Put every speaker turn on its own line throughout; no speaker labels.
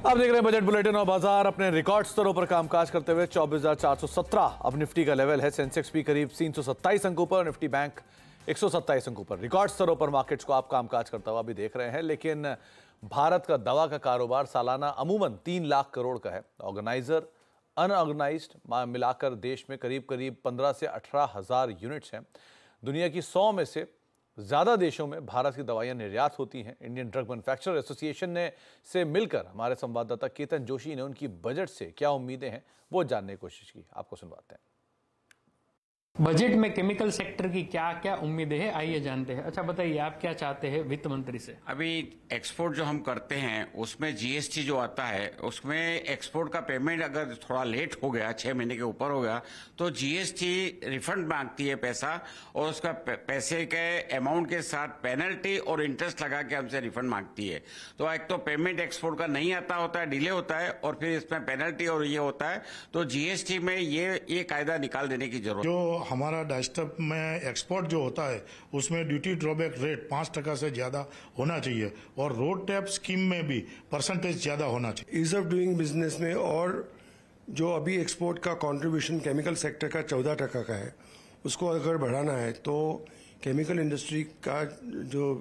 आप देख रहे हैं बजट बुलेटिन और बाजार अपने रिकॉर्ड स्तरों पर कामकाज करते हुए 24,417 अब निफ्टी का लेवल है। सेंसेक्स भी करीब 327 अंकों पर, निफ्टी बैंक 127 अंकों पर। रिकॉर्ड स्तरों पर मार्केट्स को आप कामकाज करता हुआ भी देख रहे हैं। लेकिन भारत का दवा का कारोबार सालाना अमूमन 3 लाख करोड़ का है। ऑर्गेनाइजर अनऑर्गेनाइज्ड मिलाकर देश में करीब 15 से 18 हजार यूनिट्स हैं। दुनिया की 100 में से ज़्यादा देशों में भारत की दवाइयां निर्यात होती हैं। इंडियन ड्रग मैन्युफैक्चरर एसोसिएशन ने से मिलकर हमारे संवाददाता केतन जोशी ने उनकी बजट से क्या उम्मीदें हैं वो जानने की कोशिश की। आपको सुनवाते हैं।
बजट में केमिकल सेक्टर की क्या क्या उम्मीदें हैं, आइए जानते हैं। अच्छा बताइए, आप क्या चाहते हैं वित्त मंत्री से?
अभी एक्सपोर्ट जो हम करते हैं उसमें जीएसटी जो आता है, उसमें एक्सपोर्ट का पेमेंट अगर थोड़ा लेट हो गया, 6 महीने के ऊपर हो गया, तो जीएसटी रिफंड मांगती है पैसा, और उसका पैसे के अमाउंट के साथ पेनल्टी और इंटरेस्ट लगा के हमसे रिफंड मांगती है। तो एक तो पेमेंट एक्सपोर्ट का नहीं आता होता है, डिले होता है, और फिर इसमें पेनल्टी और ये होता है। तो जीएसटी में ये कायदा निकाल देने की जरूरत है।
हमारा डाइस्टप में एक्सपोर्ट जो होता है उसमें ड्यूटी ड्रॉबैक रेट 5% से ज्यादा होना चाहिए, और रोड टैप स्कीम में भी परसेंटेज ज्यादा होना चाहिए।
ईज ऑफ डूइंग बिजनेस में, और जो अभी एक्सपोर्ट का कंट्रीब्यूशन केमिकल सेक्टर का 14% का है, उसको अगर बढ़ाना है तो केमिकल इंडस्ट्री का जो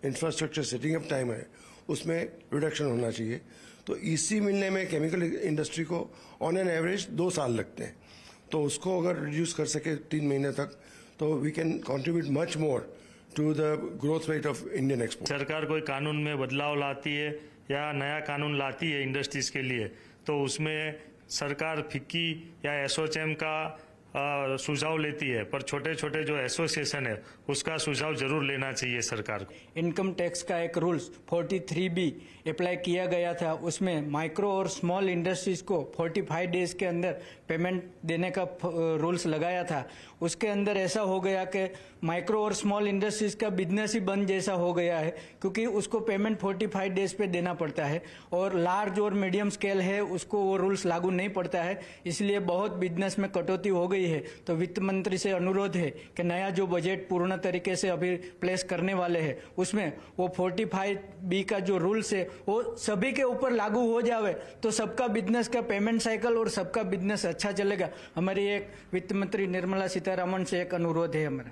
इंफ्रास्ट्रक्चर सेटिंग अप टाइम है उसमें रिडक्शन होना चाहिए। तो ईसी मिलने में केमिकल इंडस्ट्री को ऑन एन एवरेज 2 साल लगते हैं, तो उसको अगर रिड्यूस कर सके 3 महीने तक, तो we can contribute much more to the growth rate of Indian export.
सरकार कोई कानून में बदलाव लाती है या नया कानून लाती है इंडस्ट्रीज के लिए, तो उसमें सरकार फिक्की या एसोचैम का सुझाव लेती है, पर छोटे छोटे जो एसोसिएशन है उसका सुझाव जरूर लेना चाहिए सरकार को।
इनकम टैक्स का एक रूल्स 43B अप्लाई किया गया था, उसमें माइक्रो और स्मॉल इंडस्ट्रीज को 45 डेज के अंदर पेमेंट देने का रूल्स लगाया था। उसके अंदर ऐसा हो गया कि माइक्रो और स्मॉल इंडस्ट्रीज का बिजनेस ही बंद जैसा हो गया है, क्योंकि उसको पेमेंट 45 डेज पे देना पड़ता है, और लार्ज और मीडियम स्केल है उसको वो रूल्स लागू नहीं पड़ता है। इसलिए बहुत बिजनेस में कटौती हो गई है। तो वित्त मंत्री से अनुरोध है कि नया जो बजट पूर्ण तरीके से अभी प्लेस करने वाले हैं उसमें वो 45B का जो रूल्स है वो सभी के ऊपर लागू हो जावे, तो सबका बिजनेस का पेमेंट साइकिल और सबका बिजनेस अच्छा चलेगा। हमारी एक वित्त मंत्री निर्मला सीतारमण से एक अनुरोध है हमारा।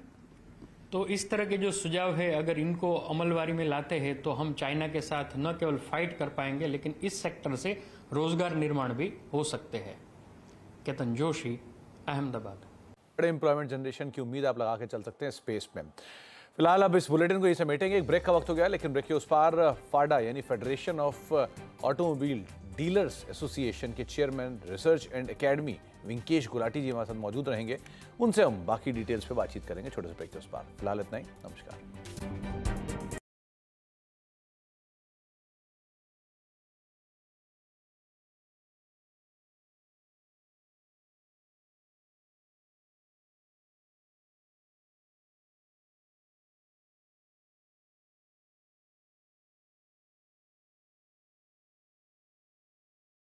तो इस तरह के जो सुझाव है, अगर इनको अमलवारी में लाते हैं तो हम चाइना के साथ न केवल फाइट कर पाएंगे, लेकिन इस सेक्टर से रोजगार निर्माण भी हो सकते हैं। केतन जोशी, अहमदाबाद।
बड़े एम्प्लॉयमेंट जनरेशन की उम्मीद आप लगा के चल सकते हैं स्पेस में। फिलहाल अब इस बुलेटिन को ये समेटेंगे, एक ब्रेक का वक्त हो गया, लेकिन ब्रेक के उस पार फाडा यानी Federation of Automobile Dealers Association के chairman research and academy Vinkesh Gulati ji हमारे साथ मौजूद रहेंगे। उनसे हम बाकी डिटेल्स पे बातचीत करेंगे छोटे से ब्रेक के उस पार। फिलहाल इतना ही, नमस्कार।